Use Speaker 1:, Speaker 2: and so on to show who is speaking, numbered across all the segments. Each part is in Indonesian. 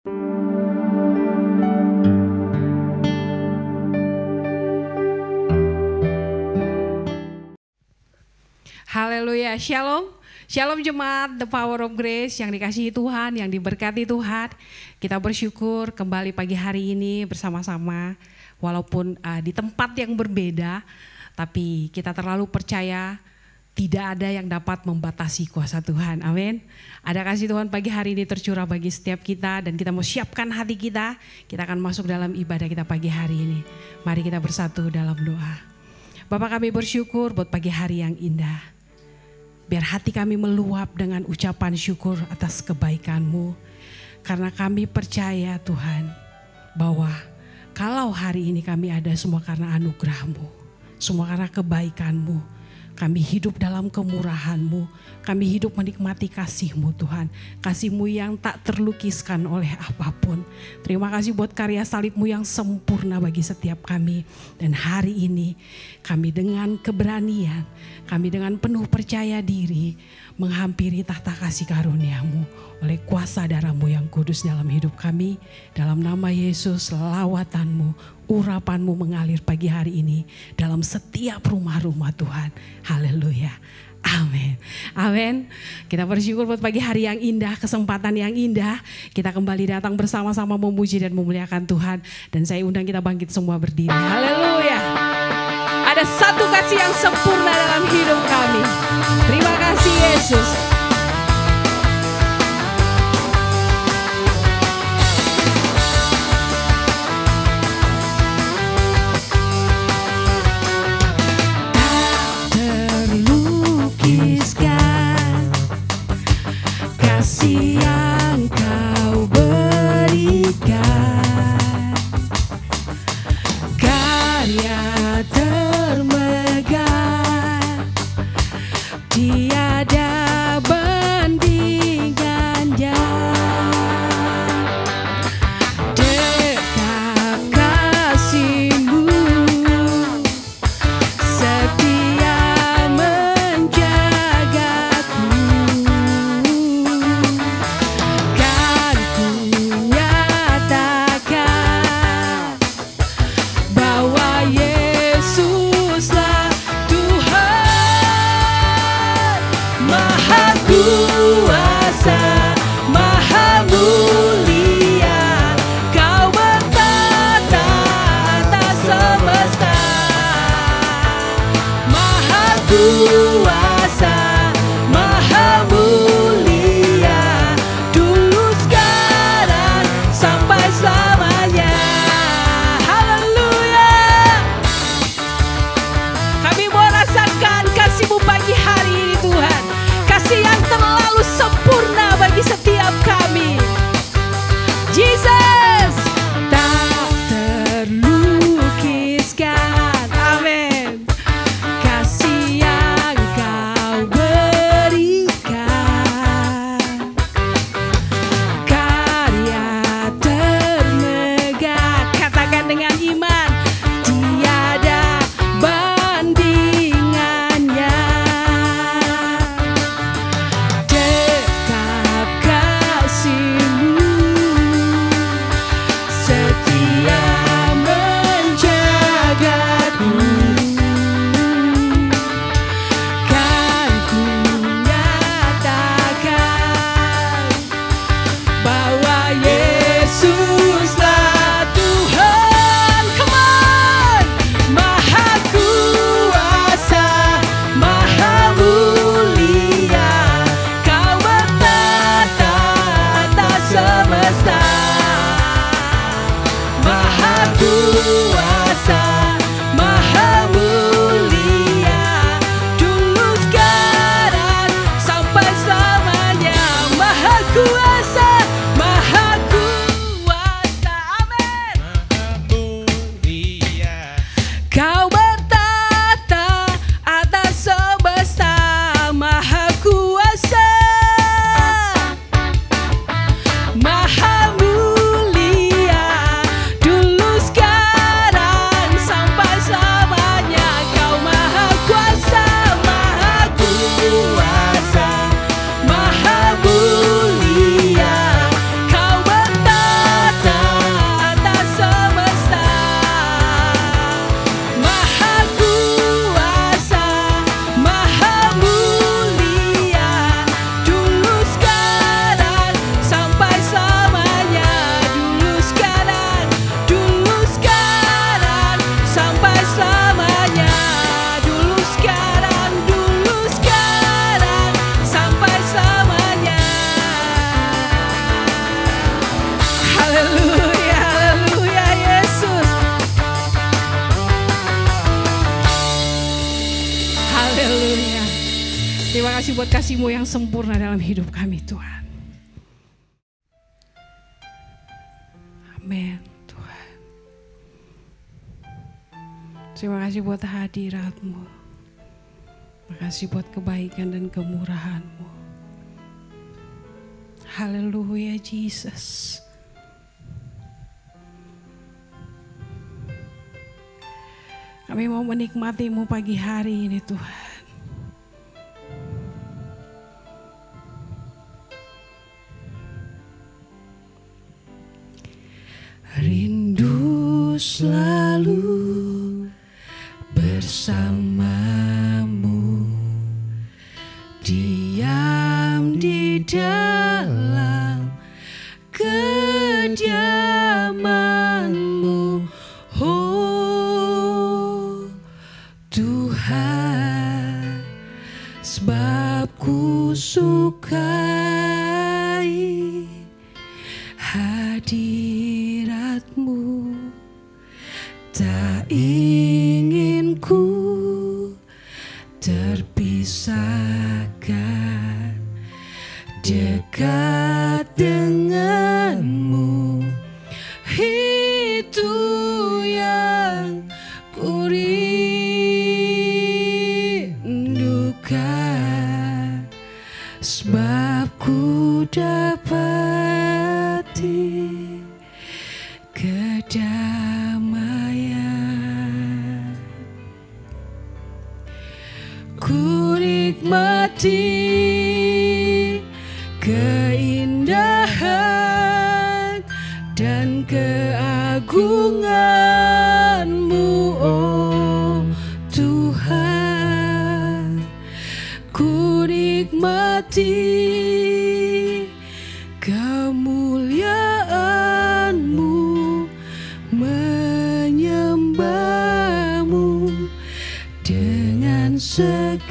Speaker 1: Haleluya, shalom. Shalom jemaat The Power of Grace yang dikasihi Tuhan, yang diberkati Tuhan. Kita bersyukur kembali pagi hari ini bersama-sama. Walaupun di tempat yang berbeda, tapi kita terlalu percaya tidak ada yang dapat membatasi kuasa Tuhan. Amin. Ada kasih Tuhan pagi hari ini tercurah bagi setiap kita dan kita mau siapkan hati kita. Kita akan masuk dalam ibadah kita pagi hari ini. Mari kita bersatu dalam doa. Bapa, kami bersyukur buat pagi hari yang indah. Biar hati kami meluap dengan ucapan syukur atas kebaikan-Mu. Karena kami percaya Tuhan bahwa kalau hari ini kami ada semua karena anugerah-Mu. Semua karena kebaikan-Mu. Kami hidup dalam kemurahan-Mu. Kami hidup menikmati kasih-Mu Tuhan. Kasih-Mu yang tak terlukiskan oleh apapun. Terima kasih buat karya salib-Mu yang sempurna bagi setiap kami. Dan hari ini kami dengan keberanian, kami dengan penuh percaya diri menghampiri tahta kasih karunia-Mu oleh kuasa darah-Mu yang kudus dalam hidup kami. Dalam nama Yesus, lawatan-Mu, urapan-Mu mengalir pagi hari ini dalam setiap rumah-rumah Tuhan. Haleluya. Amin. Amin. Kita bersyukur buat pagi hari yang indah, kesempatan yang indah. Kita kembali datang bersama-sama memuji dan memuliakan Tuhan. Dan saya undang kita bangkit semua berdiri. Haleluya. Ada satu kasih yang sempurna dalam hidup kami. Terima kasih Yesus. Kasih yang Kau berikan, karya termegah, tiada kasih buat kasih-Mu yang sempurna dalam hidup kami Tuhan. Amin Tuhan. Terima kasih buat hadirat-Mu. Terima kasih buat kebaikan dan kemurahan-Mu. Haleluya Jesus. Kami mau menikmati-Mu pagi hari ini Tuhan. Rindu selalu bersamamu, diam di dalam kediaman-Mu, oh Tuhan, sebab ku sukai hadirat-Mu, tak ingin ku terpisahkan dekat dengan-Mu. Itu yang ku rindukan, sebab ku dapati kedamaian. Ku nikmati keindahan dan keagungan-Mu, oh Tuhan. Ku nikmati kemuliaan-Mu, menyembah-Mu dengan segenap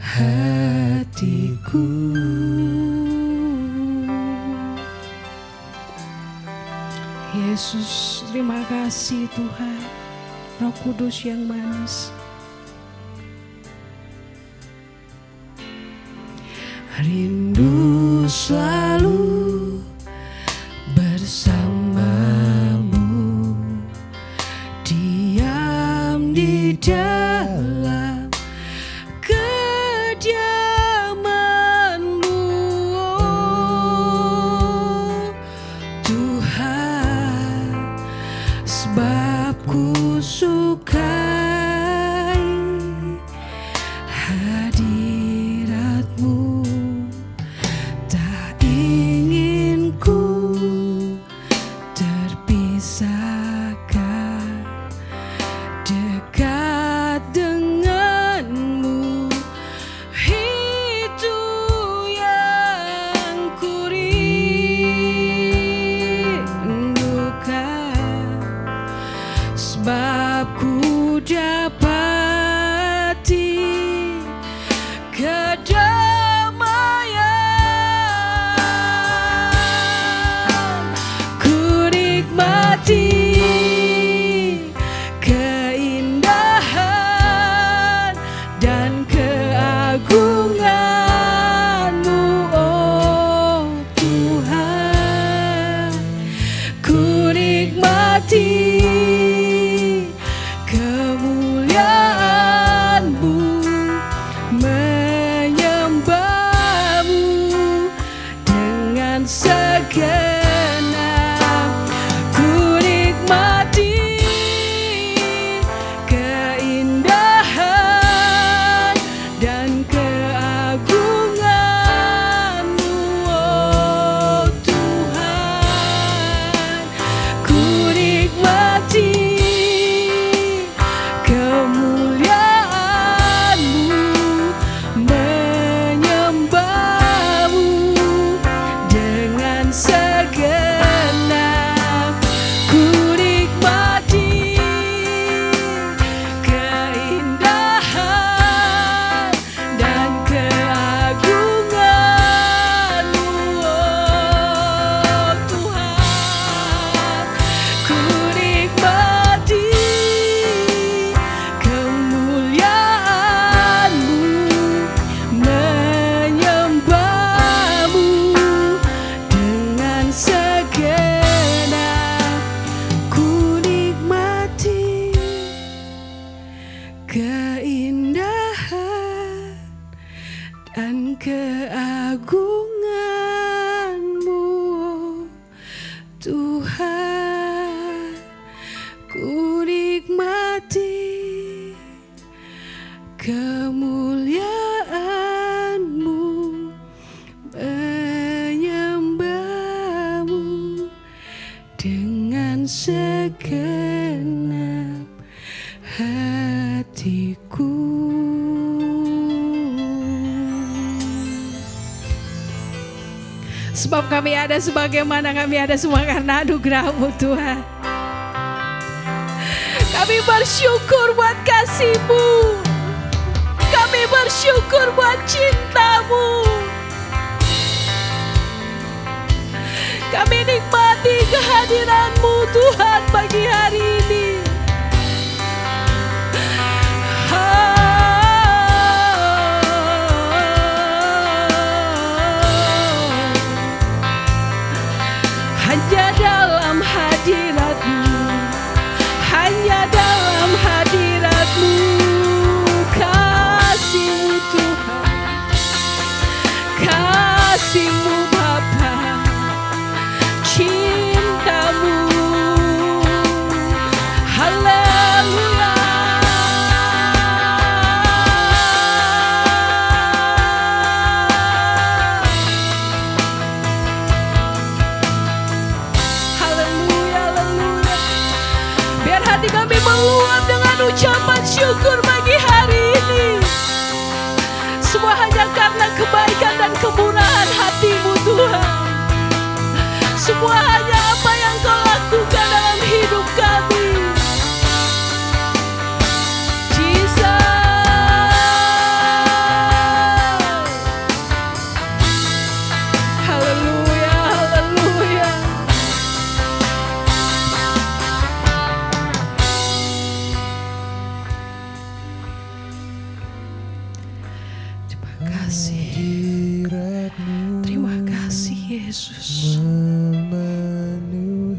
Speaker 1: hatiku. Yesus, terima kasih Tuhan, Roh Kudus yang manis. Rindu selalu bersamamu, diam di dalam kediaman-Mu, oh Tuhan, sebab ku sukai hadirat-Mu, tak ingin ku terpisahkan dekat dengan-Mu. Itu yang ku rindukan, sebab ku dapati kedamaian. Ku nikmati keindahan dan keagungan-Mu, oh Tuhan. Ku nikmati kemuliaan-Mu, menyembah-Mu dengan segenap. Ku nikmati keindahan dan keagungan-Mu, oh Tuhan. Ku nikmati kemuliaan-Mu, menyembah-Mu dengan segenap. Ku nikmati keindahan dan keagungan-Mu, oh Tuhan. Ku nikmati kemuliaan-Mu, Tuhan, ku nikmati kemuliaan-Mu, menyembah-Mu dengan segenap hatiku. Sebab kami ada sebagaimana kami ada semua karena anugerah-Mu Tuhan. Kami bersyukur buat kasih-Mu. Kami bersyukur buat cinta-Mu. Kami nikmati kehadiran-Mu Tuhan pagi hari ini. Hanya dalam hadirat-Mu, hanya dalam hadirat-Mu, kasih-Mu Tuhan, kasih-Mu Bapa, cinta-Mu, haleluya. Hati kami meluap dengan ucapan syukur pagi hari ini. Semua hanya karena kebaikan dan kemurahan hati-Mu Tuhan. Semua hanya apa yang Kau lakukan dalam hidup kami. Jesus. Haleluya, haleluya. Terima kasih Yesus.
Speaker 2: Memenuhiku.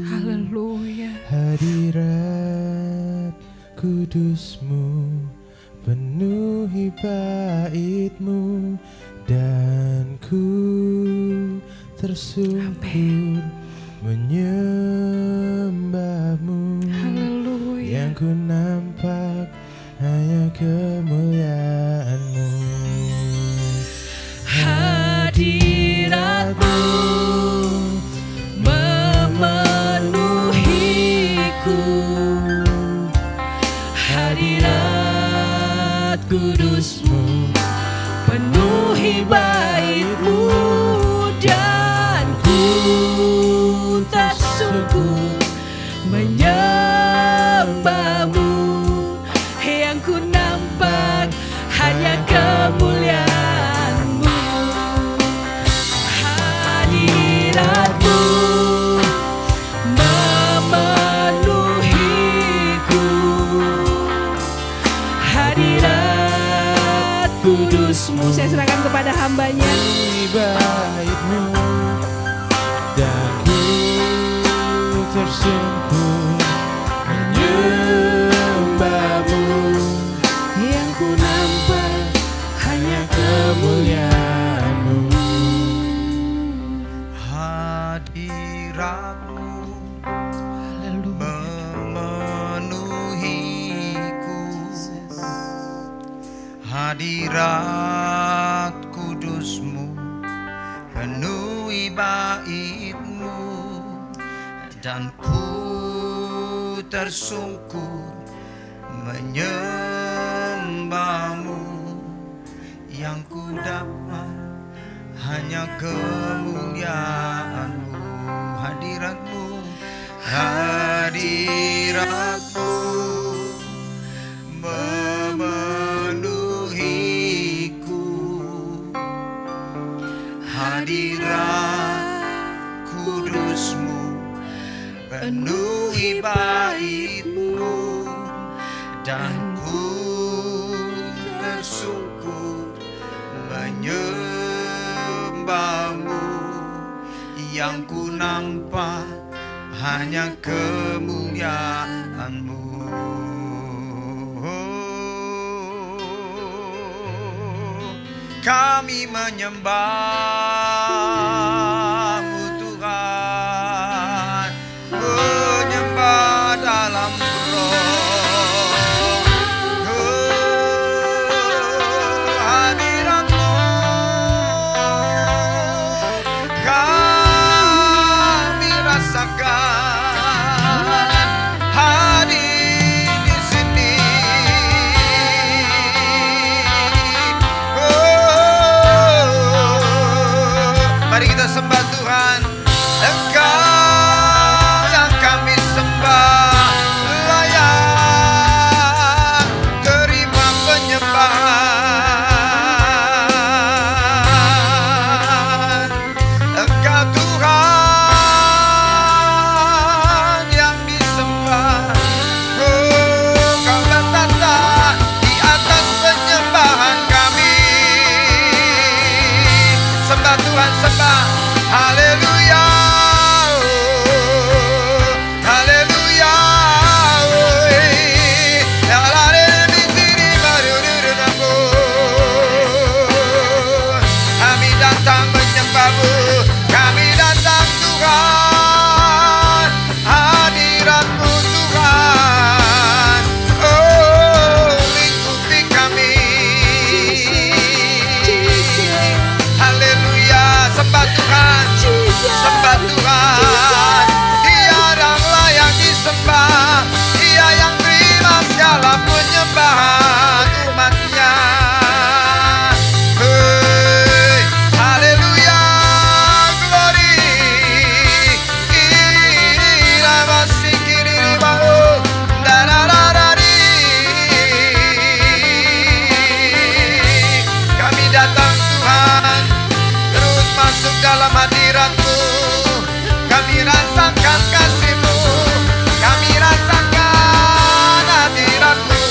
Speaker 1: Haleluya.
Speaker 2: Hadirat kudus-Mu penuhi bait-Mu, dan ku tersungkur menyembah-Mu.
Speaker 1: Haleluya.
Speaker 2: Yang ku nampak hanya kemuliaan-Mu.
Speaker 1: Hadirat-Mu memenuhiku. Hadirat kudus-Mu penuhi bait-Mu, dan ku tersungkur menyembah-Mu. Yang ku nampak hanya kemuliaan-Mu. Hadirat-Mu memenuhiku. Hadirat kudus-Mu. Saya serahkan kepada hamba-Nya.
Speaker 2: Bait-Mu, dan ku tersungkur menyembah-Mu. Yang ku nampak hanya kemuliaan-Mu.
Speaker 3: Hadirat-Mu memenuhiku. Hadirat kudus-Mu penuhi bait-Mu, dan ku tersungkur menyembah-Mu. Yang ku dapat hanya kemuliaan-Mu. Hadirat-Mu, hadirat-Mu memenuhiku. Hadirat kudus-Mu penuhi bait-Mu, dan ku tersungkur menyembah-Mu. Yang ku nampak hanya kemuliaan-Mu. Kami menyembah Mari kita sembah Tuhan. Engkau yang kami sembah, layak terima penyembahan. Engkau Tuhan yang disembah. Oh, Kau bertata di atas penyembahan kami. Sembah Tuhan, sembah. Haleluya. Haleluya. Kami datang menyembah-Mu. Kami datang Tuhan, hadirat-Mu Tuhan. Oh, lingkupi kami. Haleluya. Sembah Tuhan, sembah Tuhan. Tiada yang disembah, Dia yang terima segala penyembahan umat-Nya. Hey, haleluya, glory. Kami datang Tuhan, terus masuk dalam hadirat-Mu. Kami rasakan kasih-Mu, kami rasakan hadirat-Mu.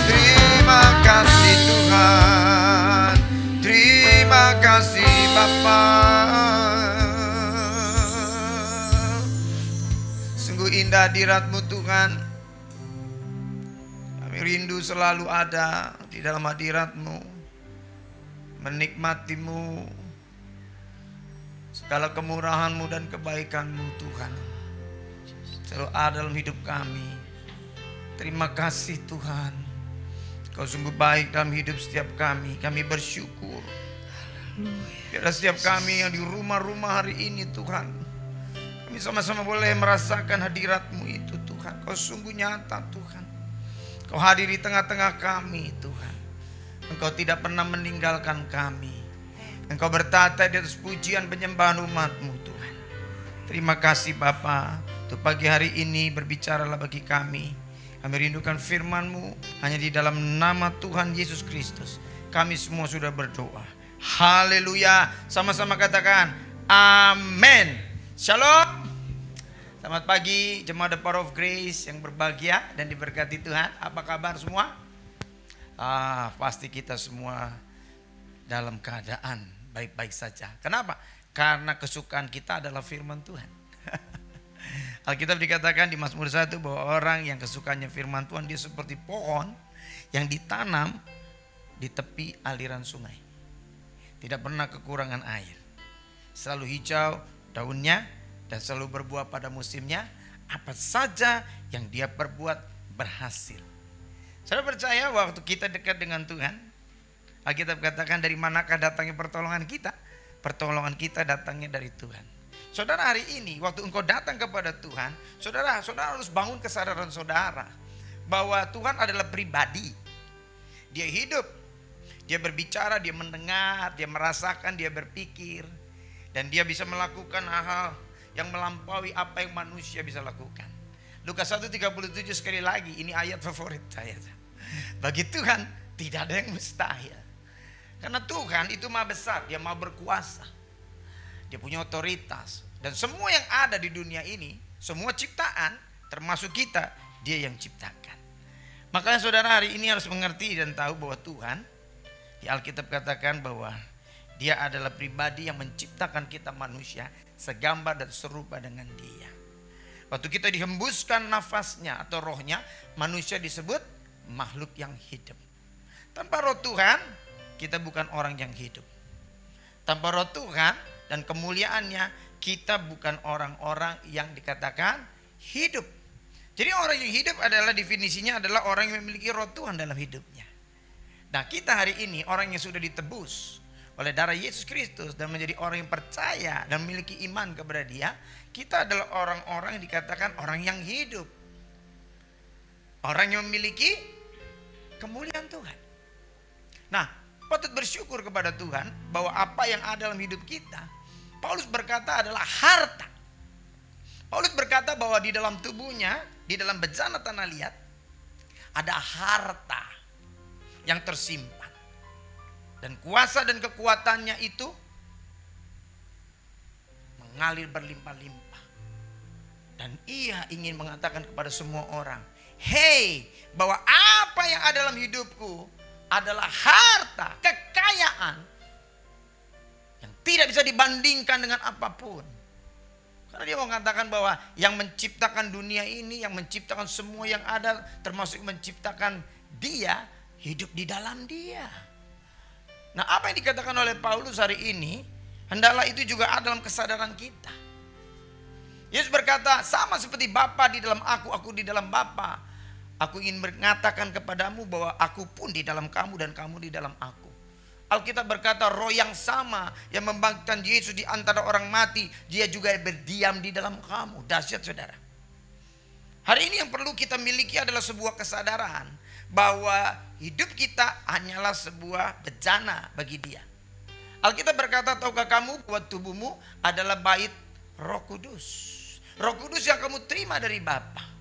Speaker 3: Terima kasih Tuhan, terima kasih Bapa. Sungguh indah hadirat-Mu Tuhan. Kami rindu selalu ada di dalam hadirat-Mu, menikmati-Mu, segala kemurahan-Mu dan kebaikan-Mu Tuhan selalu ada dalam hidup kami. Terima kasih Tuhan, Kau sungguh baik dalam hidup setiap kami. Kami bersyukur. Biarlah setiap kami yang di rumah-rumah hari ini Tuhan, kami sama-sama boleh merasakan hadirat-Mu itu Tuhan. Kau sungguh nyata Tuhan. Kau hadir di tengah-tengah kami Tuhan. Engkau tidak pernah meninggalkan kami. Engkau bertata di atas pujian penyembahan umat-Mu Tuhan. Terima kasih Bapa. Untuk pagi hari ini berbicaralah bagi kami. Kami rindukan firman-Mu. Hanya di dalam nama Tuhan Yesus Kristus kami semua sudah berdoa. Haleluya. Sama-sama katakan amin. Shalom. Selamat pagi jemaat The Power of Grace yang berbahagia dan diberkati Tuhan. Apa kabar semua? Pasti kita semua dalam keadaan baik-baik saja. Kenapa? Karena kesukaan kita adalah firman Tuhan. Alkitab dikatakan di Mazmur 1 bahwa orang yang kesukaannya firman Tuhan, dia seperti pohon yang ditanam di tepi aliran sungai. Tidak pernah kekurangan air. Selalu hijau daunnya dan selalu berbuah pada musimnya. Apa saja yang dia perbuat berhasil. Saya percaya waktu kita dekat dengan Tuhan, Alkitab katakan dari manakah datangnya pertolongan kita? Pertolongan kita datangnya dari Tuhan. Saudara, hari ini waktu engkau datang kepada Tuhan, saudara harus bangun kesadaran saudara bahwa Tuhan adalah pribadi. Dia hidup, dia berbicara, dia mendengar, dia merasakan, dia berpikir, dan dia bisa melakukan hal-hal yang melampaui apa yang manusia bisa lakukan. Lukas 1:37 sekali lagi, ini ayat favorit saya. Bagi Tuhan tidak ada yang mustahil. Karena Tuhan itu maha besar, dia maha berkuasa. Dia punya otoritas. Dan semua yang ada di dunia ini, semua ciptaan, termasuk kita, dia yang ciptakan. Makanya saudara hari ini harus mengerti dan tahu bahwa Tuhan, di Alkitab katakan bahwa dia adalah pribadi yang menciptakan kita manusia segambar dan serupa dengan dia. Waktu kita dihembuskan nafasnya atau rohnya, manusia disebut makhluk yang hidup. Tanpa roh Tuhan, kita bukan orang yang hidup. Tanpa roh Tuhan dan kemuliaannya, kita bukan orang-orang yang dikatakan hidup. Jadi orang yang hidup adalah definisinya adalah orang yang memiliki roh Tuhan dalam hidupnya. Nah, kita hari ini orang yang sudah ditebus oleh darah Yesus Kristus dan menjadi orang yang percaya dan memiliki iman kepada Dia, kita adalah orang-orang yang dikatakan orang yang hidup. Orang yang memiliki kemuliaan Tuhan. Nah, patut bersyukur kepada Tuhan bahwa apa yang ada dalam hidup kita, Paulus berkata adalah harta. Paulus berkata bahwa di dalam tubuhnya, di dalam bejana tanah liat, ada harta yang tersimpan. Dan kuasa dan kekuatannya itu mengalir berlimpah-limpah. Dan ia ingin mengatakan kepada semua orang, hey, bahwa apa yang ada dalam hidupku adalah harta, kekayaan yang tidak bisa dibandingkan dengan apapun. Karena dia mau mengatakan bahwa yang menciptakan dunia ini, yang menciptakan semua yang ada, termasuk menciptakan dia, hidup di dalam dia. Nah, apa yang dikatakan oleh Paulus hari ini, hendaklah itu juga ada dalam kesadaran kita. Yesus berkata, sama seperti Bapa di dalam aku di dalam Bapa. Aku ingin mengatakan kepadamu bahwa aku pun di dalam kamu dan kamu di dalam aku. Alkitab berkata roh yang sama yang membangkitkan Yesus di antara orang mati, dia juga berdiam di dalam kamu. Dahsyat saudara. Hari ini yang perlu kita miliki adalah sebuah kesadaran bahwa hidup kita hanyalah sebuah bejana bagi dia. Alkitab berkata, tahukah kamu bahwa tubuhmu adalah bait Roh Kudus. Roh Kudus yang kamu terima dari Bapa.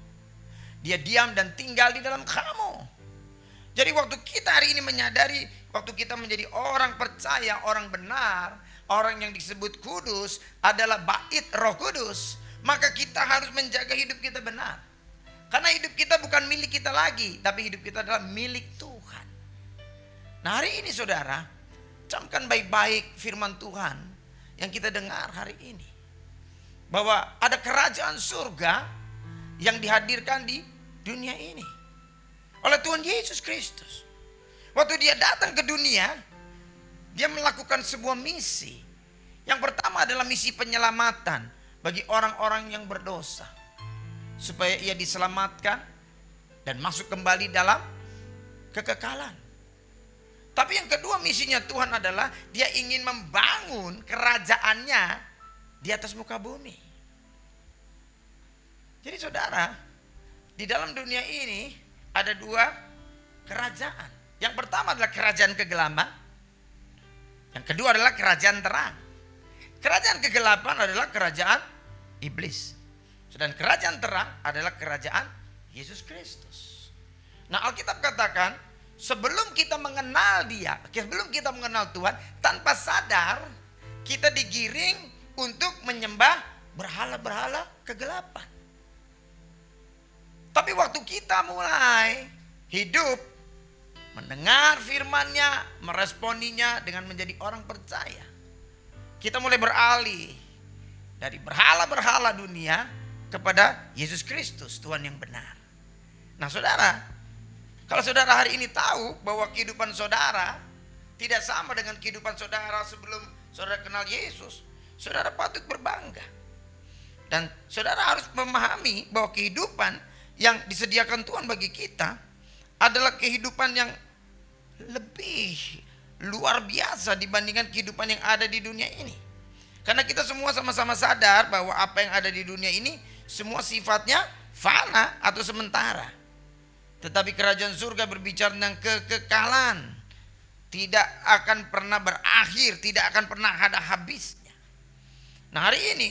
Speaker 3: Dia diam dan tinggal di dalam kamu. Jadi waktu kita hari ini menyadari, waktu kita menjadi orang percaya, orang benar, orang yang disebut kudus adalah bait Roh Kudus, maka kita harus menjaga hidup kita benar. Karena hidup kita bukan milik kita lagi, tapi hidup kita adalah milik Tuhan. Nah, hari ini saudara, camkan baik-baik firman Tuhan yang kita dengar hari ini. Bahwa ada kerajaan surga yang dihadirkan di dunia ini oleh Tuhan Yesus Kristus. Waktu dia datang ke dunia, dia melakukan sebuah misi. Yang pertama adalah misi penyelamatan bagi orang-orang yang berdosa, supaya ia diselamatkan dan masuk kembali dalam kekekalan. Tapi yang kedua misinya Tuhan adalah dia ingin membangun kerajaannya di atas muka bumi. Jadi saudara, di dalam dunia ini ada dua kerajaan. Yang pertama adalah kerajaan kegelapan. Yang kedua adalah kerajaan terang. Kerajaan kegelapan adalah kerajaan iblis. Sedangkan kerajaan terang adalah kerajaan Yesus Kristus. Nah, Alkitab katakan, sebelum kita mengenal dia, sebelum kita mengenal Tuhan, tanpa sadar kita digiring untuk menyembah berhala-berhala kegelapan. Tapi waktu kita mulai hidup, mendengar firman-Nya, meresponinya dengan menjadi orang percaya, kita mulai beralih dari berhala-berhala dunia kepada Yesus Kristus, Tuhan yang benar. Nah saudara, kalau saudara hari ini tahu bahwa kehidupan saudara tidak sama dengan kehidupan saudara sebelum saudara kenal Yesus, saudara patut berbangga. Dan saudara harus memahami bahwa kehidupan yang disediakan Tuhan bagi kita adalah kehidupan yang lebih luar biasa dibandingkan kehidupan yang ada di dunia ini. Karena kita semua sama-sama sadar bahwa apa yang ada di dunia ini semua sifatnya fana atau sementara. Tetapi kerajaan surga berbicara tentang kekekalan, tidak akan pernah berakhir, tidak akan pernah ada habisnya. Nah, hari ini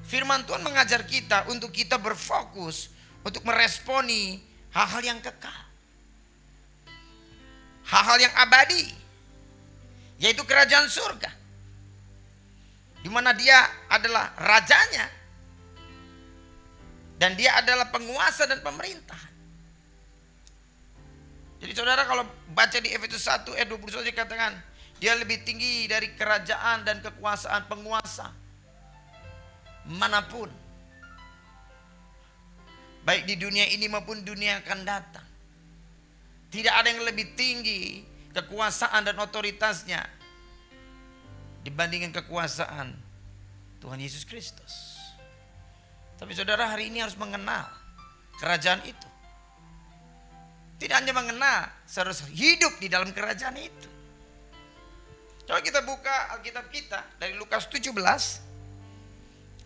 Speaker 3: firman Tuhan mengajar kita untuk kita berfokus untuk meresponi hal-hal yang kekal, hal-hal yang abadi, yaitu kerajaan surga, di mana dia adalah rajanya dan dia adalah penguasa dan pemerintah. Jadi saudara, kalau baca di Efesus 1 ayat 21 dikatakan dia lebih tinggi dari kerajaan dan kekuasaan penguasa manapun, baik di dunia ini maupun dunia yang akan datang. Tidak ada yang lebih tinggi kekuasaan dan otoritasnya dibandingkan kekuasaan Tuhan Yesus Kristus. Tapi saudara, hari ini harus mengenal kerajaan itu. Tidak hanya mengenal, harus hidup di dalam kerajaan itu. Coba kita buka Alkitab kita dari Lukas 17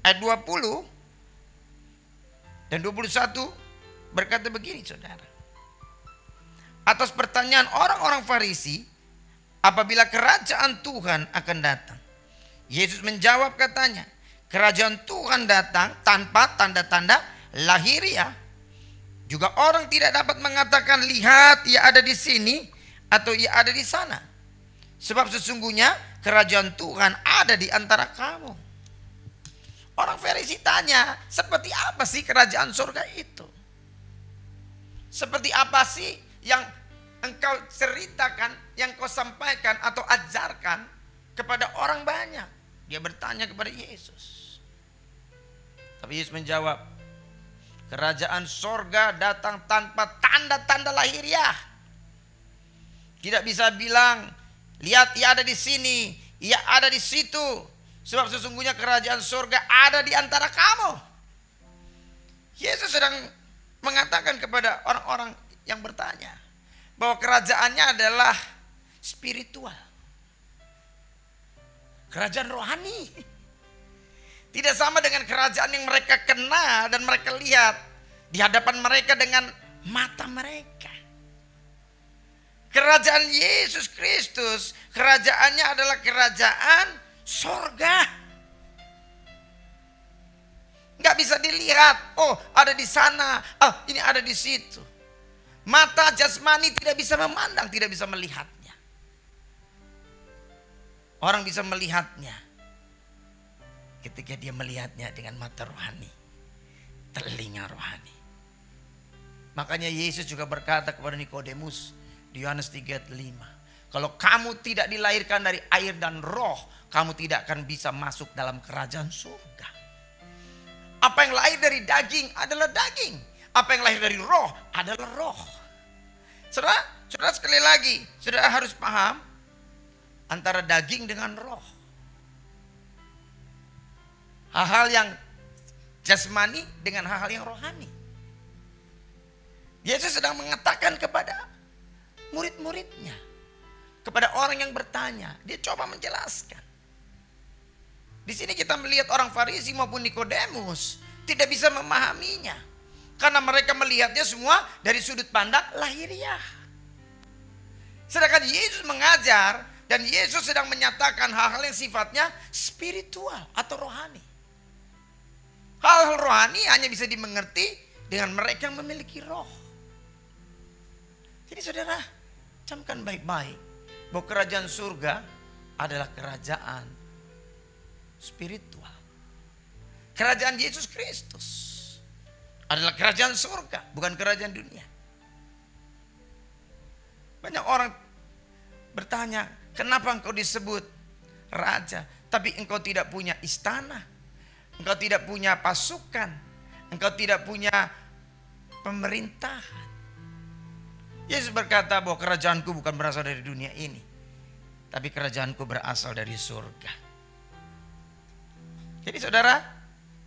Speaker 3: ayat 20 dan 21 berkata begini saudara. Atas pertanyaan orang-orang Farisi, apabila kerajaan Tuhan akan datang, Yesus menjawab katanya, kerajaan Tuhan datang tanpa tanda-tanda lahiriah. Juga orang tidak dapat mengatakan, lihat ia ada di sini atau ia ada di sana. Sebab sesungguhnya kerajaan Tuhan ada di antara kamu. Orang Farisi tanya, seperti apa sih kerajaan surga itu? Seperti apa sih yang engkau ceritakan, yang kau sampaikan atau ajarkan kepada orang banyak? Dia bertanya kepada Yesus. Tapi Yesus menjawab, kerajaan surga datang tanpa tanda-tanda lahiriah. Tidak bisa bilang, lihat ia ada di sini, ia ada di situ. Sebab sesungguhnya kerajaan surga ada di antara kamu. Yesus sedang mengatakan kepada orang-orang yang bertanya bahwa kerajaannya adalah spiritual. Kerajaan rohani. Tidak sama dengan kerajaan yang mereka kenal dan mereka lihat di hadapan mereka dengan mata mereka. Kerajaan Yesus Kristus, kerajaannya adalah kerajaan surga. Nggak bisa dilihat. Oh, ada di sana. Oh, ini ada di situ. Mata jasmani tidak bisa memandang, tidak bisa melihatnya. Orang bisa melihatnya ketika dia melihatnya dengan mata rohani, telinga rohani. Makanya Yesus juga berkata kepada Nikodemus di Yohanes 3:5, kalau kamu tidak dilahirkan dari air dan roh, kamu tidak akan bisa masuk dalam kerajaan surga. Apa yang lahir dari daging adalah daging. Apa yang lahir dari roh adalah roh. Saudara sekali lagi, saudara harus paham antara daging dengan roh. Hal-hal yang jasmani dengan hal-hal yang rohani. Yesus sedang mengatakan kepada murid-muridnya, kepada orang yang bertanya, dia coba menjelaskan. Di sini kita melihat orang Farisi maupun Nikodemus tidak bisa memahaminya. Karena mereka melihatnya semua dari sudut pandang lahiriah. Sedangkan Yesus mengajar dan Yesus sedang menyatakan hal-hal yang sifatnya spiritual atau rohani. Hal-hal rohani hanya bisa dimengerti dengan mereka yang memiliki roh. Jadi saudara, camkan baik-baik bahwa kerajaan surga adalah kerajaan spiritual. Kerajaan Yesus Kristus adalah kerajaan surga, bukan kerajaan dunia. Banyak orang bertanya, kenapa engkau disebut raja, tapi engkau tidak punya istana, engkau tidak punya pasukan, engkau tidak punya pemerintahan. Yesus berkata bahwa kerajaanku bukan berasal dari dunia ini, tapi kerajaanku berasal dari surga. Jadi saudara,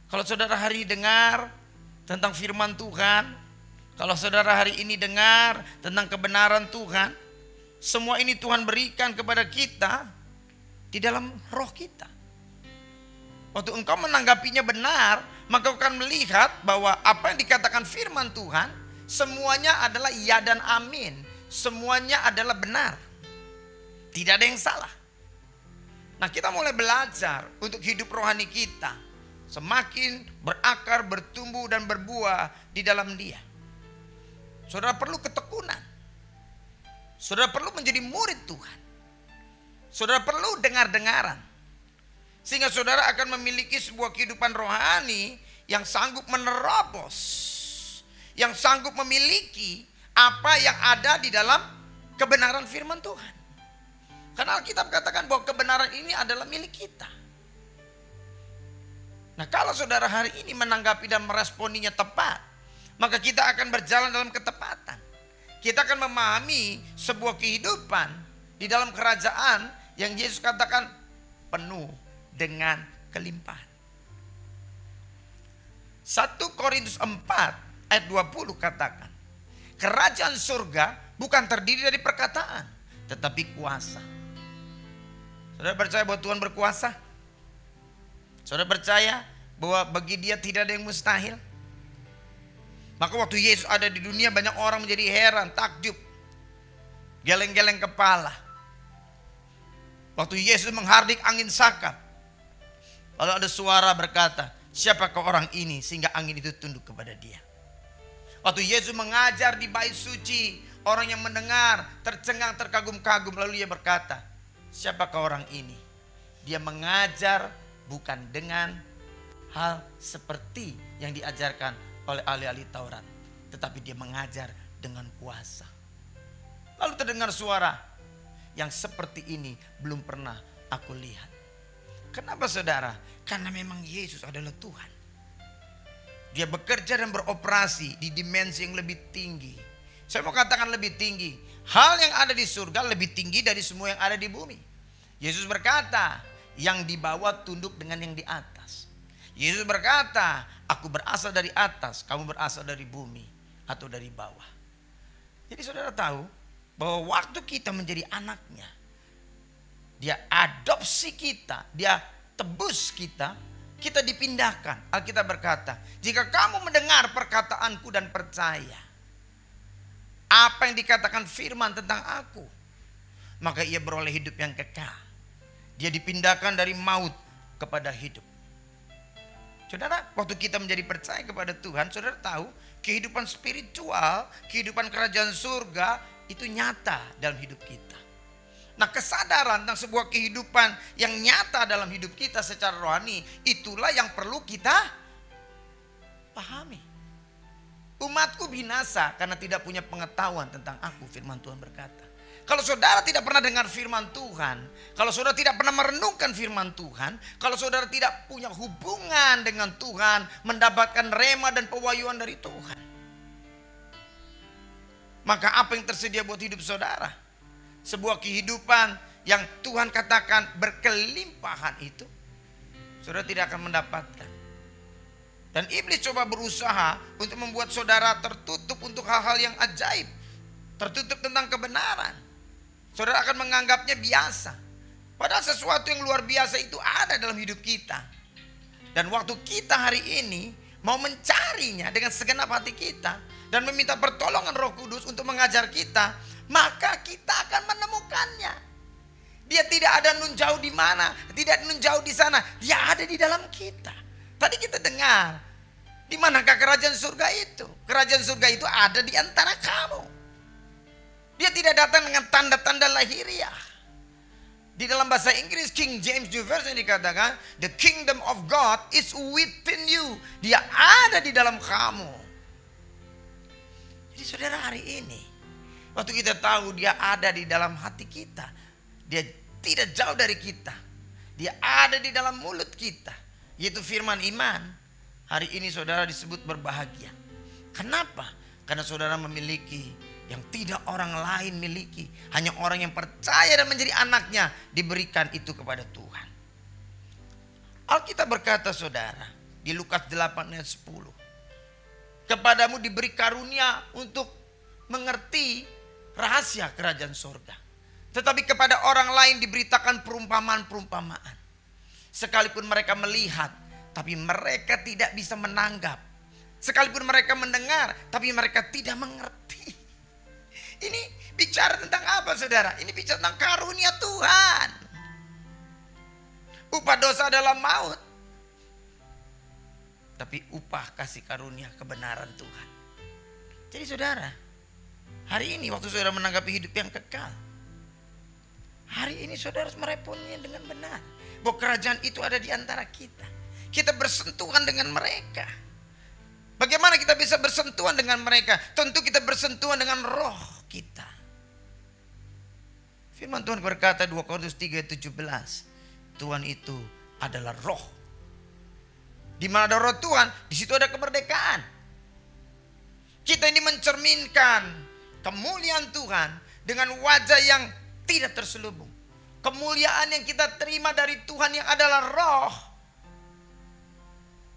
Speaker 3: kalau saudara hari ini dengar tentang firman Tuhan, kalau saudara hari ini dengar tentang kebenaran Tuhan, semua ini Tuhan berikan kepada kita di dalam roh kita. Waktu engkau menanggapinya benar, maka engkau akan melihat bahwa apa yang dikatakan firman Tuhan, semuanya adalah ya dan amin. Semuanya adalah benar. Tidak ada yang salah. Nah, kita mulai belajar untuk hidup rohani kita semakin berakar, bertumbuh dan berbuah di dalam Dia. Saudara perlu ketekunan. Saudara perlu menjadi murid Tuhan. Saudara perlu dengar-dengaran. Sehingga saudara akan memiliki sebuah kehidupan rohani yang sanggup menerobos, yang sanggup memiliki apa yang ada di dalam kebenaran firman Tuhan. Karena Alkitab katakan bahwa kebenaran ini adalah milik kita. Nah, kalau saudara hari ini menanggapi dan meresponinya tepat, maka kita akan berjalan dalam ketepatan. Kita akan memahami sebuah kehidupan di dalam kerajaan yang Yesus katakan penuh dengan kelimpahan. 1 Korintus 4 ayat 20 katakan, kerajaan surga bukan terdiri dari perkataan, tetapi kuasa. Saudara percaya bahwa Tuhan berkuasa? Saudara percaya bahwa bagi Dia tidak ada yang mustahil? Maka waktu Yesus ada di dunia banyak orang menjadi heran, takjub, geleng-geleng kepala. Waktu Yesus menghardik angin sakap, lalu ada suara berkata, siapakah orang ini sehingga angin itu tunduk kepada dia. Waktu Yesus mengajar di bait suci, orang yang mendengar tercengang terkagum-kagum, lalu dia berkata, siapakah orang ini? Dia mengajar bukan dengan hal seperti yang diajarkan oleh ahli-ahli Taurat, tetapi dia mengajar dengan kuasa. Lalu terdengar suara, yang seperti ini belum pernah aku lihat. Kenapa saudara? Karena memang Yesus adalah Tuhan. Dia bekerja dan beroperasi di dimensi yang lebih tinggi. Saya mau katakan lebih tinggi. Hal yang ada di surga lebih tinggi dari semua yang ada di bumi. Yesus berkata, yang di bawah tunduk dengan yang di atas. Yesus berkata, aku berasal dari atas, kamu berasal dari bumi atau dari bawah. Jadi saudara tahu bahwa waktu kita menjadi anaknya, dia adopsi kita, dia tebus kita, kita dipindahkan. Alkitab berkata, jika kamu mendengar perkataanku dan percaya apa yang dikatakan firman tentang aku, maka ia beroleh hidup yang kekal. Dia dipindahkan dari maut kepada hidup. Saudara, waktu kita menjadi percaya kepada Tuhan, saudara tahu kehidupan spiritual, kehidupan kerajaan surga itu nyata dalam hidup kita. Nah, kesadaran tentang sebuah kehidupan yang nyata dalam hidup kita secara rohani, itulah yang perlu kita pahami. Umatku binasa karena tidak punya pengetahuan tentang aku, firman Tuhan berkata. Kalau saudara tidak pernah dengar firman Tuhan, kalau saudara tidak pernah merenungkan firman Tuhan, kalau saudara tidak punya hubungan dengan Tuhan, mendapatkan rema dan pewahyuan dari Tuhan, maka apa yang tersedia buat hidup saudara? Sebuah kehidupan yang Tuhan katakan berkelimpahan itu, saudara tidak akan mendapatkan. Dan iblis coba berusaha untuk membuat saudara tertutup untuk hal-hal yang ajaib, tertutup tentang kebenaran. Saudara akan menganggapnya biasa. Padahal sesuatu yang luar biasa itu ada dalam hidup kita. Dan waktu kita hari ini mau mencarinya dengan segenap hati kita dan meminta pertolongan Roh Kudus untuk mengajar kita, maka kita akan menemukannya. Dia tidak ada nun jauh di mana, tidak nun jauh di sana. Dia ada di dalam kita. Tadi kita dengar, di manakah kerajaan surga itu? Kerajaan surga itu ada di antara kamu. Dia tidak datang dengan tanda-tanda lahiriah. Di dalam bahasa Inggris King James New Version dikatakan, the kingdom of God is within you. Dia ada di dalam kamu. Jadi saudara, hari ini waktu kita tahu dia ada di dalam hati kita, dia tidak jauh dari kita, dia ada di dalam mulut kita, yaitu firman iman. Hari ini saudara disebut berbahagia. Kenapa? Karena saudara memiliki yang tidak orang lain miliki. Hanya orang yang percaya dan menjadi anaknya diberikan itu kepada Tuhan. Alkitab berkata saudara di Lukas 8 ayat 10, kepadamu diberi karunia untuk mengerti rahasia kerajaan surga, tetapi kepada orang lain diberitakan perumpamaan-perumpamaan. Sekalipun mereka melihat, tapi mereka tidak bisa menanggap. Sekalipun mereka mendengar, tapi mereka tidak mengerti. Ini bicara tentang apa saudara? Ini bicara tentang karunia Tuhan. Upah dosa adalah maut, tapi upah kasih karunia kebenaran Tuhan. Jadi saudara, hari ini waktu saudara menanggapi hidup yang kekal, hari ini saudara harus meresponnya dengan benar. Bahwa kerajaan itu ada di antara kita. Kita bersentuhan dengan mereka. Bagaimana kita bisa bersentuhan dengan mereka? Tentu kita bersentuhan dengan roh kita. Firman Tuhan berkata 2 Korintus 3:17, Tuhan itu adalah roh. Di mana ada roh Tuhan, di situ ada kemerdekaan. Kita ini mencerminkan kemuliaan Tuhan dengan wajah yang tidak terselubung. Kemuliaan yang kita terima dari Tuhan yang adalah roh.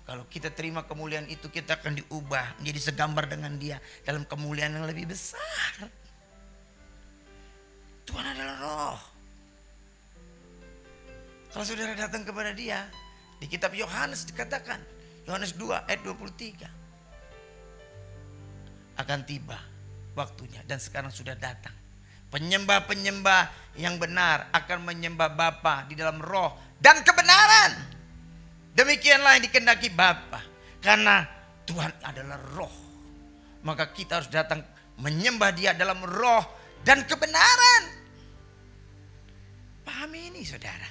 Speaker 3: Kalau kita terima kemuliaan itu, kita akan diubah menjadi segambar dengan dia dalam kemuliaan yang lebih besar. Tuhan adalah roh. Kalau saudara datang kepada dia, di kitab Yohanes dikatakan, Yohanes 2 ayat 23. akan tiba waktunya dan sekarang sudah datang. Penyembah-penyembah yang benar akan menyembah Bapa di dalam roh dan kebenaran. Demikianlah yang dikehendaki Bapa. Karena Tuhan adalah roh, maka kita harus datang menyembah Dia dalam roh dan kebenaran. Pahami ini saudara,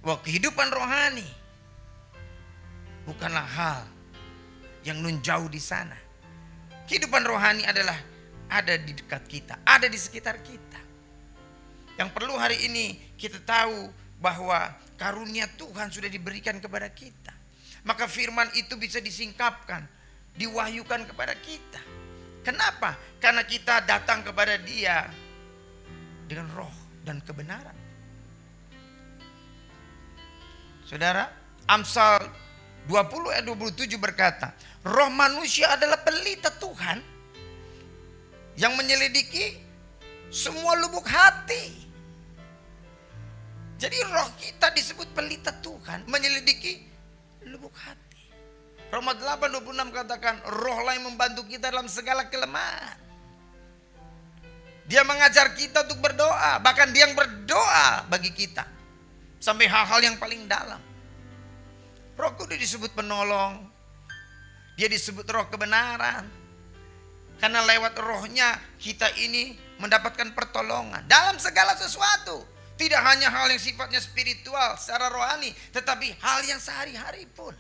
Speaker 3: bahwa kehidupan rohani bukanlah hal yang nun jauh di sana. Kehidupan rohani adalah ada di dekat kita, ada di sekitar kita. Yang perlu hari ini kita tahu bahwa karunia Tuhan sudah diberikan kepada kita. Maka firman itu bisa disingkapkan, diwahyukan kepada kita. Kenapa? Karena kita datang kepada Dia dengan roh dan kebenaran. Saudara, Amsal 20 ayat 27 berkata, roh manusia adalah pelita Tuhan yang menyelidiki semua lubuk hati. Jadi roh kita disebut pelita Tuhan, menyelidiki lubuk hati. Roma 8:26 katakan, rohlah yang membantu kita dalam segala kelemahan. Dia mengajar kita untuk berdoa, bahkan Dia yang berdoa bagi kita sampai hal-hal yang paling dalam. Roh Kudus disebut penolong, Dia disebut roh kebenaran. Karena lewat rohnya kita ini mendapatkan pertolongan dalam segala sesuatu. Tidak hanya hal yang sifatnya spiritual secara rohani, tetapi hal yang sehari-hari pun.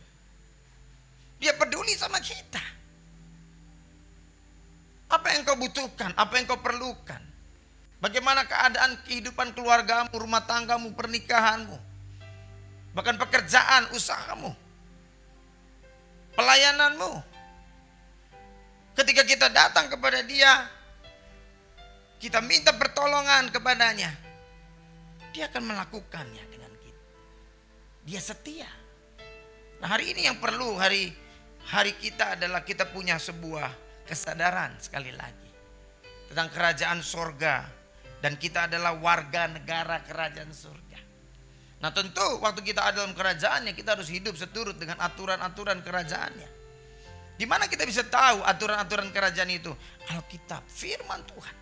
Speaker 3: Dia peduli sama kita. Apa yang kau butuhkan, apa yang kau perlukan. Bagaimana keadaan kehidupan keluargamu, rumah tanggamu, pernikahanmu. Bahkan pekerjaan, usahamu. Pelayananmu. Ketika kita datang kepada Dia, kita minta pertolongan kepadanya, Dia akan melakukannya dengan kita. Dia setia. Nah, hari ini yang perlu hari kita adalah kita punya sebuah kesadaran sekali lagi tentang kerajaan sorga, dan kita adalah warga negara kerajaan surga. Nah, tentu waktu kita ada dalam kerajaannya, kita harus hidup seturut dengan aturan-aturan kerajaannya. Di mana kita bisa tahu aturan-aturan kerajaan itu? Alkitab, firman Tuhan.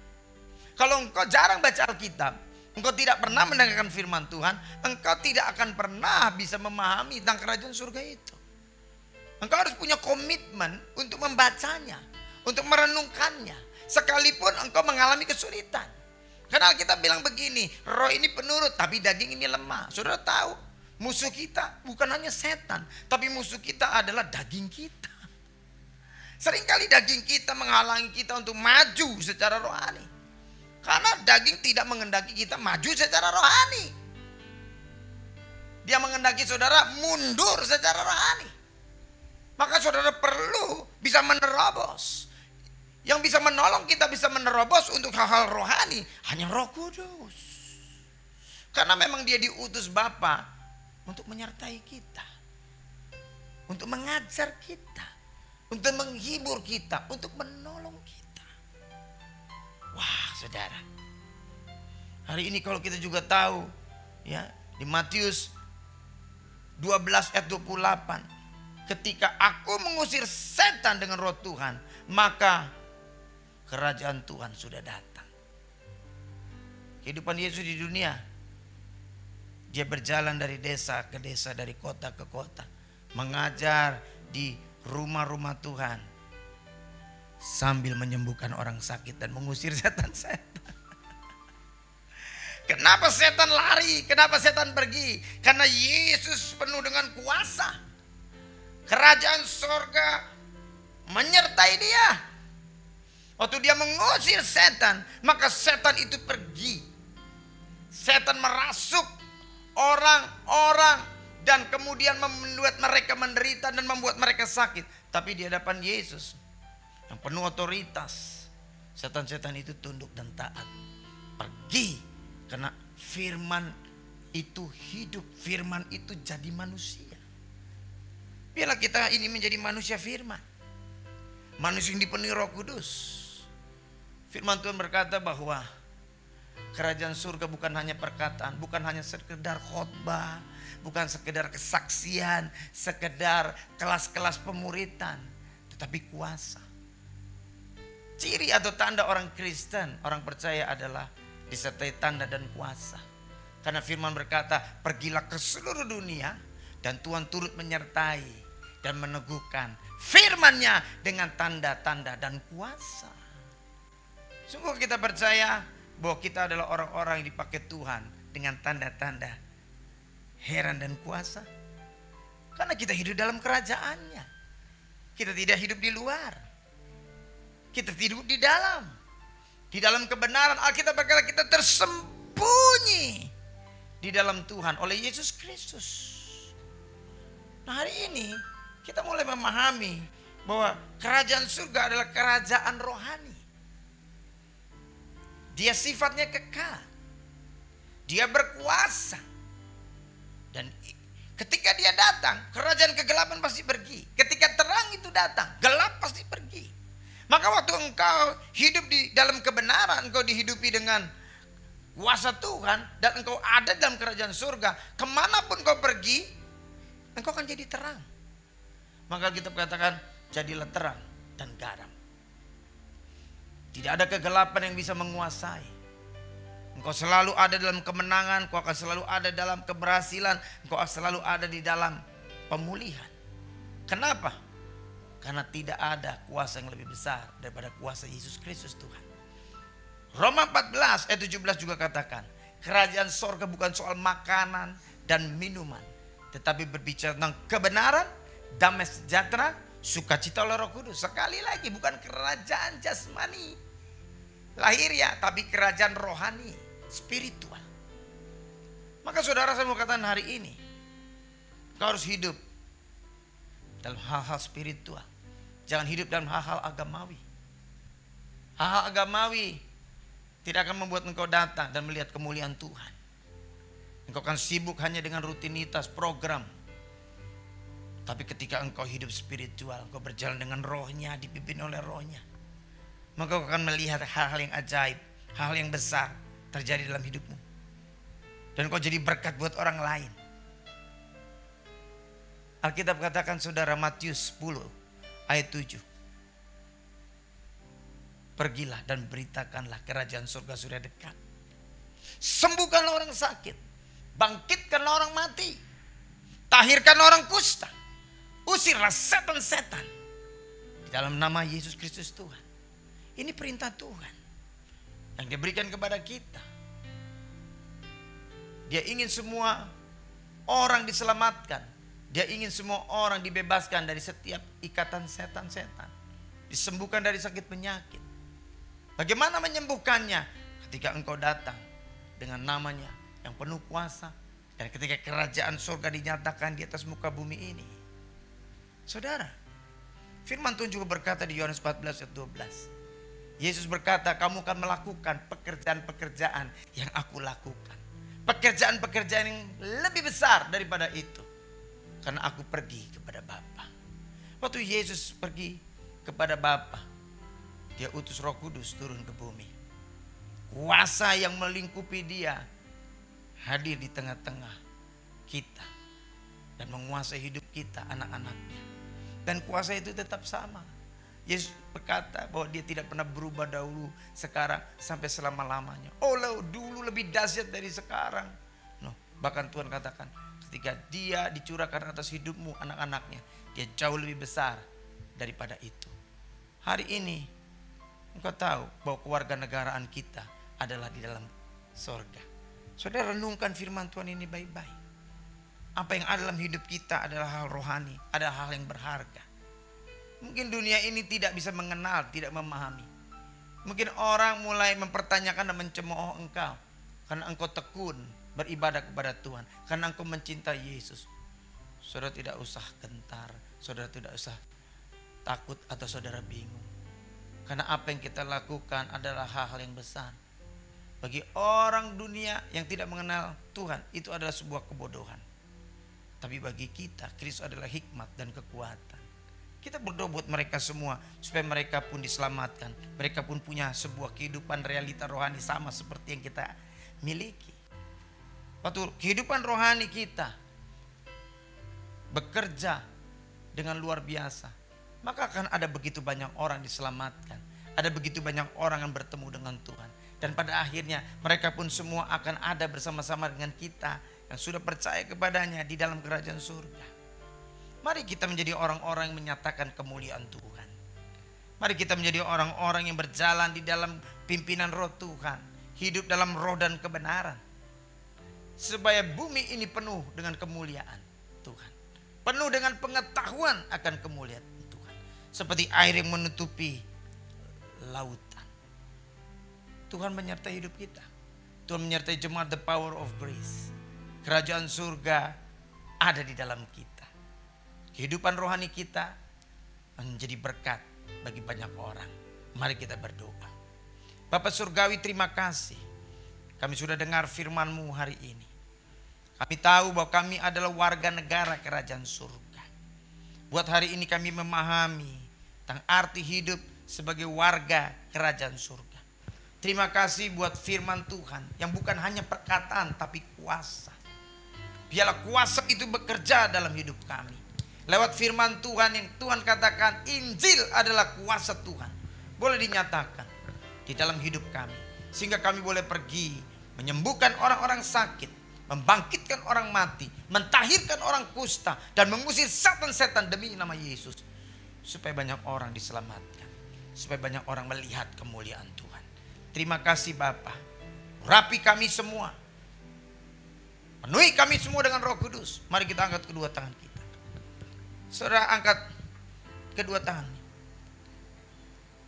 Speaker 3: Kalau engkau jarang baca Alkitab, engkau tidak pernah mendengarkan firman Tuhan, engkau tidak akan pernah bisa memahami tentang kerajaan surga itu. Engkau harus punya komitmen untuk membacanya, untuk merenungkannya, sekalipun engkau mengalami kesulitan. Karena Alkitab bilang begini, roh ini penurut tapi daging ini lemah. Saudara tahu, musuh kita bukan hanya setan, tapi musuh kita adalah daging kita. Seringkali daging kita menghalangi kita untuk maju secara rohani. Karena daging tidak mengendaki kita maju secara rohani. Dia mengendaki saudara mundur secara rohani. Maka saudara perlu bisa menerobos. Yang bisa menolong kita bisa menerobos untuk hal-hal rohani hanya Roh Kudus. Karena memang Dia diutus Bapa untuk menyertai kita. Untuk mengajar kita. Untuk menghibur kita, untuk menolong kita. Wah, saudara. Hari ini kalau kita juga tahu, ya, di Matius 12 ayat 28, ketika aku mengusir setan dengan roh Tuhan, maka kerajaan Tuhan sudah datang. Kehidupan Yesus di dunia, Dia berjalan dari desa ke desa, dari kota ke kota, mengajar di rumah-rumah Tuhan sambil menyembuhkan orang sakit dan mengusir setan-setan. Kenapa setan lari? Kenapa setan pergi? Karena Yesus penuh dengan kuasa. Kerajaan sorga menyertai Dia. Waktu Dia mengusir setan, maka setan itu pergi. Setan merasuk orang-orang dan kemudian membuat mereka menderita dan membuat mereka sakit. Tapi di hadapan Yesus yang penuh otoritas, setan-setan itu tunduk dan taat. Pergi, karena firman itu hidup, firman itu jadi manusia. Biarlah kita ini menjadi manusia firman, manusia yang dipenuhi Roh Kudus. Firman Tuhan berkata bahwa kerajaan surga bukan hanya perkataan, bukan hanya sekedar khotbah, bukan sekedar kesaksian, sekedar kelas-kelas pemuritan, tetapi kuasa. Ciri atau tanda orang Kristen, orang percaya adalah disertai tanda dan kuasa. Karena firman berkata, pergilah ke seluruh dunia dan Tuhan turut menyertai dan meneguhkan firman-Nya dengan tanda-tanda dan kuasa. Sungguh kita percaya bahwa kita adalah orang-orang yang dipakai Tuhan dengan tanda-tanda heran dan kuasa. Karena kita hidup dalam kerajaannya. Kita tidak hidup di luar. Kita hidup di dalam. Di dalam kebenaran. Alkitab berkata kita tersembunyi di dalam Tuhan oleh Yesus Kristus. Nah, hari ini kita mulai memahami bahwa kerajaan surga adalah kerajaan rohani. Dia sifatnya kekal. Dia berkuasa. Dan ketika dia datang, kerajaan kegelapan pasti pergi. Ketika terang itu datang, gelap pasti pergi. Maka waktu engkau hidup di dalam kebenaran, engkau dihidupi dengan kuasa Tuhan, dan engkau ada dalam kerajaan surga, kemanapun kau pergi, engkau akan jadi terang. Maka kita katakan, jadilah terang dan garam. Tidak ada kegelapan yang bisa menguasai. Engkau selalu ada dalam kemenangan, engkau akan selalu ada dalam keberhasilan, engkau akan selalu ada di dalam pemulihan. Kenapa? Karena tidak ada kuasa yang lebih besar daripada kuasa Yesus Kristus Tuhan. Roma 14 ayat 17 juga katakan, kerajaan sorga bukan soal makanan dan minuman, tetapi berbicara tentang kebenaran, damai sejahtera, sukacita oleh Roh Kudus. Sekali lagi, bukan kerajaan jasmani lahiriah, tapi kerajaan rohani, spiritual. Maka saudara, saya mau katakan hari ini, kau harus hidup dalam hal-hal spiritual. Jangan hidup dalam hal-hal agamawi. Hal-hal agamawi tidak akan membuat engkau datang dan melihat kemuliaan Tuhan. Engkau akan sibuk hanya dengan rutinitas program. Tapi ketika engkau hidup spiritual, engkau berjalan dengan rohnya, dipimpin oleh rohnya, maka engkau akan melihat hal-hal yang ajaib, hal yang besar terjadi dalam hidupmu. Dan engkau jadi berkat buat orang lain. Alkitab katakan saudara, Matius 10 ayat 7. Pergilah dan beritakanlah kerajaan surga sudah dekat. Sembuhkanlah orang sakit. Bangkitkanlah orang mati. Tahirkanlah orang kusta. Usirlah setan-setan di dalam nama Yesus Kristus Tuhan. Ini perintah Tuhan yang diberikan kepada kita. Dia ingin semua orang diselamatkan. Dia ingin semua orang dibebaskan dari setiap ikatan setan-setan. Disembuhkan dari sakit penyakit. Bagaimana menyembuhkannya? Ketika engkau datang dengan namanya yang penuh kuasa. Dan ketika kerajaan surga dinyatakan di atas muka bumi ini. Saudara, firman Tuhan juga berkata di Yohanes 14 ayat 12. Yesus berkata, kamu akan melakukan pekerjaan-pekerjaan yang aku lakukan. Pekerjaan-pekerjaan yang lebih besar daripada itu. Karena aku pergi kepada Bapa. Waktu Yesus pergi kepada Bapa, dia utus Roh Kudus turun ke bumi. Kuasa yang melingkupi dia hadir di tengah-tengah kita dan menguasai hidup kita, anak-anaknya. Dan kuasa itu tetap sama. Yesus berkata bahwa dia tidak pernah berubah dahulu, sekarang, sampai selama-lamanya. Oh, dulu lebih dahsyat dari sekarang. No, bahkan Tuhan katakan, ketika dia dicurahkan atas hidupmu, anak-anaknya, dia jauh lebih besar daripada itu. Hari ini engkau tahu bahwa kewarganegaraan kita adalah di dalam sorga. Saudara, renungkan firman Tuhan ini baik-baik. Apa yang ada dalam hidup kita adalah hal rohani, adalah hal yang berharga. Mungkin dunia ini tidak bisa mengenal, tidak memahami. Mungkin orang mulai mempertanyakan dan mencemooh engkau karena engkau tekun beribadah kepada Tuhan, karena engkau mencintai Yesus. Saudara tidak usah gentar, saudara tidak usah takut atau saudara bingung. Karena apa yang kita lakukan adalah hal-hal yang besar. Bagi orang dunia yang tidak mengenal Tuhan, itu adalah sebuah kebodohan. Tapi bagi kita, Kristus adalah hikmat dan kekuatan. Kita berdoa buat mereka semua supaya mereka pun diselamatkan. Mereka pun punya sebuah kehidupan realita rohani sama seperti yang kita miliki. Waktu kehidupan rohani kita bekerja dengan luar biasa, maka akan ada begitu banyak orang diselamatkan. ada begitu banyak orang yang bertemu dengan Tuhan. Dan pada akhirnya mereka pun semua akan ada bersama-sama dengan kita yang sudah percaya kepadanya di dalam kerajaan surga. Mari kita menjadi orang-orang yang menyatakan kemuliaan Tuhan. Mari kita menjadi orang-orang yang berjalan di dalam pimpinan roh Tuhan. Hidup dalam roh dan kebenaran. Supaya bumi ini penuh dengan kemuliaan Tuhan. Penuh dengan pengetahuan akan kemuliaan Tuhan. Seperti air yang menutupi lautan. Tuhan menyertai hidup kita. Tuhan menyertai jemaat The Power of Grace. Kerajaan surga ada di dalam kita. Kehidupan rohani kita menjadi berkat bagi banyak orang. Mari kita berdoa. Bapa Surgawi, terima kasih. Kami sudah dengar firman-Mu hari ini. Kami tahu bahwa kami adalah warga negara kerajaan surga. Buat hari ini kami memahami tentang arti hidup sebagai warga kerajaan surga. Terima kasih buat firman Tuhan yang bukan hanya perkataan tapi kuasa. Biarlah kuasa itu bekerja dalam hidup kami. Lewat firman Tuhan yang Tuhan katakan, Injil adalah kuasa Tuhan. Boleh dinyatakan di dalam hidup kami. Sehingga kami boleh pergi menyembuhkan orang-orang sakit, membangkitkan orang mati, mentahirkan orang kusta, dan mengusir setan-setan demi nama Yesus. Supaya banyak orang diselamatkan. Supaya banyak orang melihat kemuliaan Tuhan. Terima kasih Bapa. Rapi kami semua. Penuhi kami semua dengan Roh Kudus. Mari kita angkat kedua tangan kita. Saudara, angkat kedua tangan.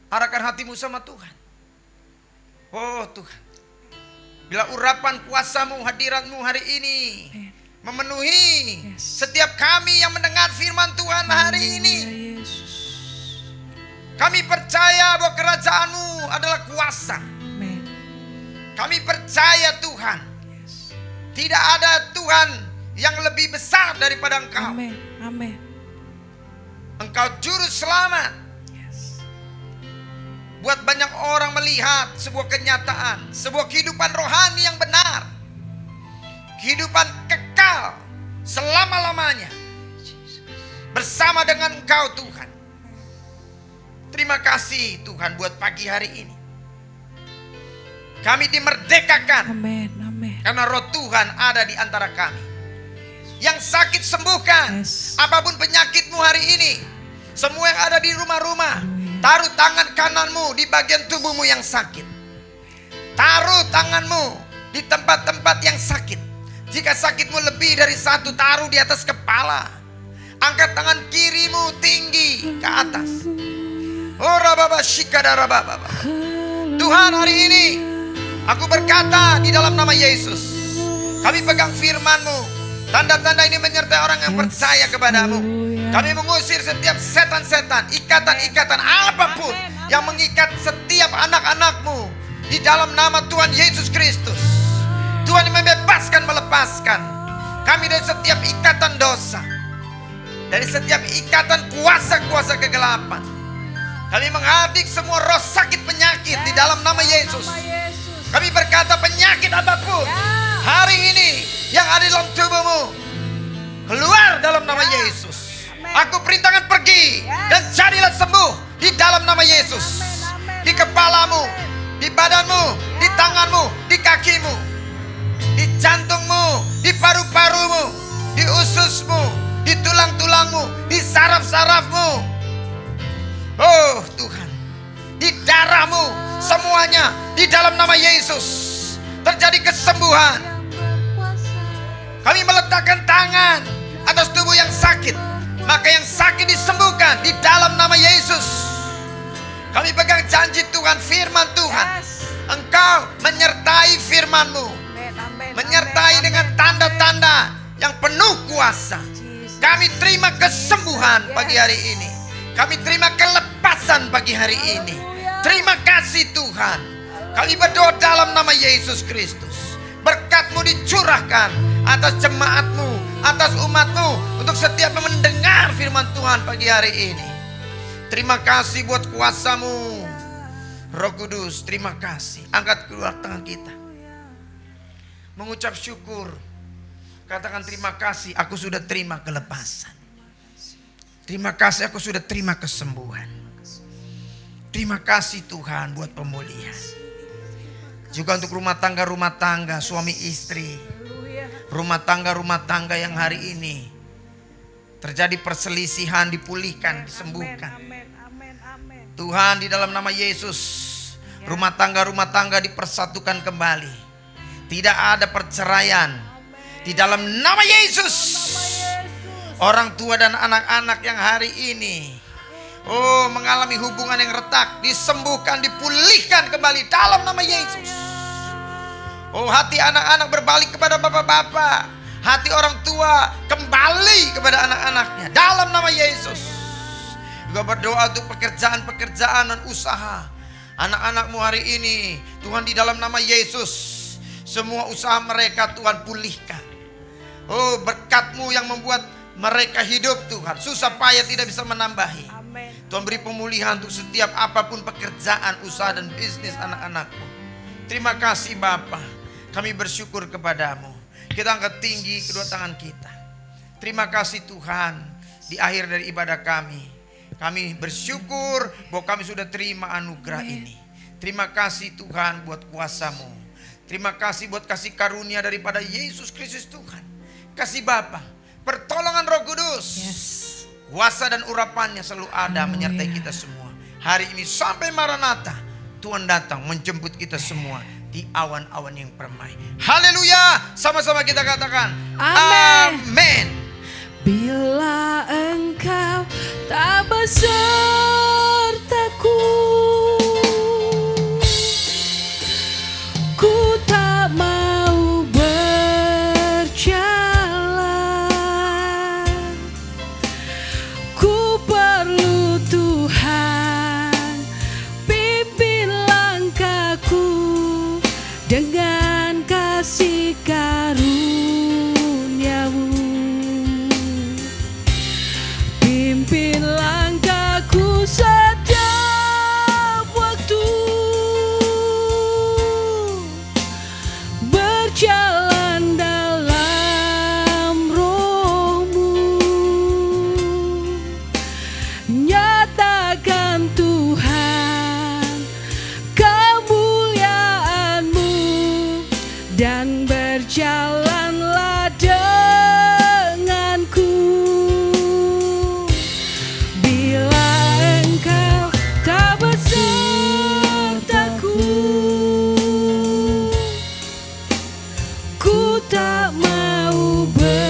Speaker 3: Arahkan hatimu sama Tuhan. Oh Tuhan, bila urapan kuasa-Mu, hadirat-Mu hari ini memenuhi setiap kami yang mendengar firman Tuhan hari ini. Kami percaya bahwa kerajaan-Mu adalah kuasa. Kami percaya Tuhan, tidak ada Tuhan yang lebih besar daripada Engkau.
Speaker 1: Amin.
Speaker 3: Engkau juru selamat. Buat banyak orang melihat sebuah kenyataan, sebuah kehidupan rohani yang benar. Kehidupan kekal selama-lamanya bersama dengan Engkau Tuhan. Terima kasih Tuhan buat pagi hari ini. Kami dimerdekakan.
Speaker 1: Amin.
Speaker 3: Karena roh Tuhan ada di antara kami. Yang sakit sembuhkan. Apapun penyakitmu hari ini. Semua yang ada di rumah-rumah. Taruh tangan kananmu di bagian tubuhmu yang sakit. Taruh tanganmu di tempat-tempat yang sakit. Jika sakitmu lebih dari satu, taruh di atas kepala. Angkat tangan kirimu tinggi ke atas. Tuhan, hari ini aku berkata di dalam nama Yesus, kami pegang firman-Mu. Tanda-tanda ini menyertai orang yang percaya kepadamu. Kami mengusir setiap setan-setan, ikatan-ikatan apapun yang mengikat setiap anak-anak-Mu di dalam nama Tuhan Yesus Kristus. Tuhan yang membebaskan, melepaskan kami dari setiap ikatan dosa, dari setiap ikatan kuasa-kuasa kegelapan. Kami menghadik semua roh sakit penyakit di dalam nama Yesus. Kami berkata penyakit apapun hari ini yang ada dalam tubuhmu, keluar dalam nama Yesus. Aku perintahkan pergi dan jadilah sembuh di dalam nama Yesus. Di kepalamu, di badanmu, di tanganmu, di kakimu, di jantungmu, di paru-parumu, di ususmu, di tulang-tulangmu, di saraf-sarafmu. Oh Tuhan, di darahmu, semuanya di dalam nama Yesus terjadi kesembuhan. Kami meletakkan tangan atas tubuh yang sakit, maka yang sakit disembuhkan di dalam nama Yesus. Kami pegang janji Tuhan, firman Tuhan. Engkau menyertai firman-Mu, menyertai dengan tanda-tanda yang penuh kuasa. Kami terima kesembuhan pagi hari ini. Kami terima kelepasan pagi hari ini. Terima kasih Tuhan. Kami berdoa dalam nama Yesus Kristus. Berkat-Mu dicurahkan atas jemaat-Mu, atas umat-Mu, untuk setiap yang mendengar firman Tuhan pagi hari ini. Terima kasih buat kuasa-Mu, Roh Kudus. Terima kasih. Angkat kedua tangan kita, mengucap syukur. Katakan terima kasih, aku sudah terima kelepasan. Terima kasih, aku sudah terima kesembuhan. Terima kasih Tuhan buat pemulihan. Juga untuk rumah tangga, suami istri. Rumah tangga yang hari ini terjadi perselisihan, dipulihkan, disembuhkan. Tuhan, di dalam nama Yesus, rumah tangga dipersatukan kembali. Tidak ada perceraian. Di dalam nama Yesus. Orang tua dan anak-anak yang hari ini mengalami hubungan yang retak, disembuhkan, dipulihkan kembali dalam nama Yesus. Hati anak-anak berbalik kepada bapak-bapak. Hati orang tua kembali kepada anak-anaknya dalam nama Yesus. Juga berdoa untuk pekerjaan-pekerjaan dan usaha anak-anakmu hari ini. Tuhan, di dalam nama Yesus, semua usaha mereka Tuhan pulihkan. Berkat-Mu yang membuat mereka hidup Tuhan. Susah payah tidak bisa menambahi.
Speaker 1: Amen.
Speaker 3: Tuhan, beri pemulihan untuk setiap apapun pekerjaan, usaha dan bisnis anak-anak-Mu. Terima kasih Bapa. Kami bersyukur kepada-Mu. Kita angkat tinggi kedua tangan kita. Terima kasih Tuhan. Di akhir dari ibadah kami bersyukur bahwa kami sudah terima anugerah ini. Terima kasih Tuhan buat kuasa-Mu. Terima kasih buat kasih karunia daripada Yesus Kristus Tuhan. Kasih Bapa, pertolongan Roh Kudus. Kuasa dan urapannya selalu ada menyertai kita semua. Hari ini sampai Maranatha, Tuhan datang menjemput kita semua di awan-awan yang permai. Haleluya. Sama-sama kita katakan amin.
Speaker 1: Bila Engkau tak besertaku, ku tak mau berjalan. Ku perlu Tuhan pimpin langkahku dengan kasih karunia-Mu. Pimpin langkahku setiap waktu, berjalan dalam Roh-Mu. Nyatakan Tuhan kemuliaan-Mu dan berjalanlah denganku. Bila Engkau tak besertaku, ku tak mau berjalan.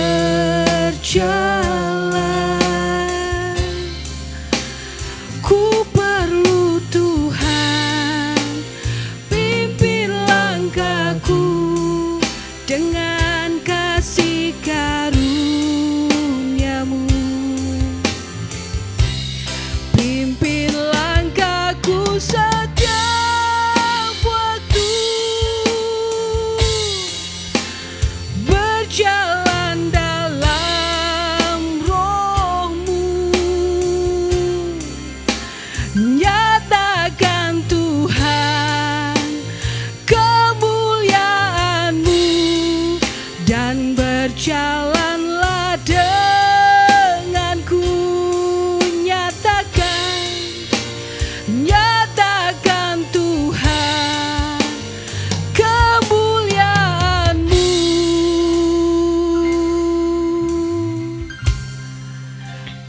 Speaker 1: Ku perlu Tuhan pimpin langkahku dengan kasih karunia-Mu. Pimpin langkahku setiap waktu, berjalan dalam Roh-Mu. Nyatakan Tuhan kemuliaan-Mu dan berjalanlah denganku. Nyatakan Tuhan kemuliaan-Mu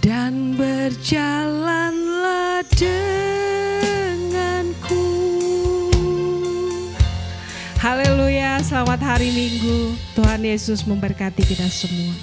Speaker 1: dan berjalanlah denganku. Haleluya, selamat hari Minggu. Tuhan Yesus memberkati kita semua.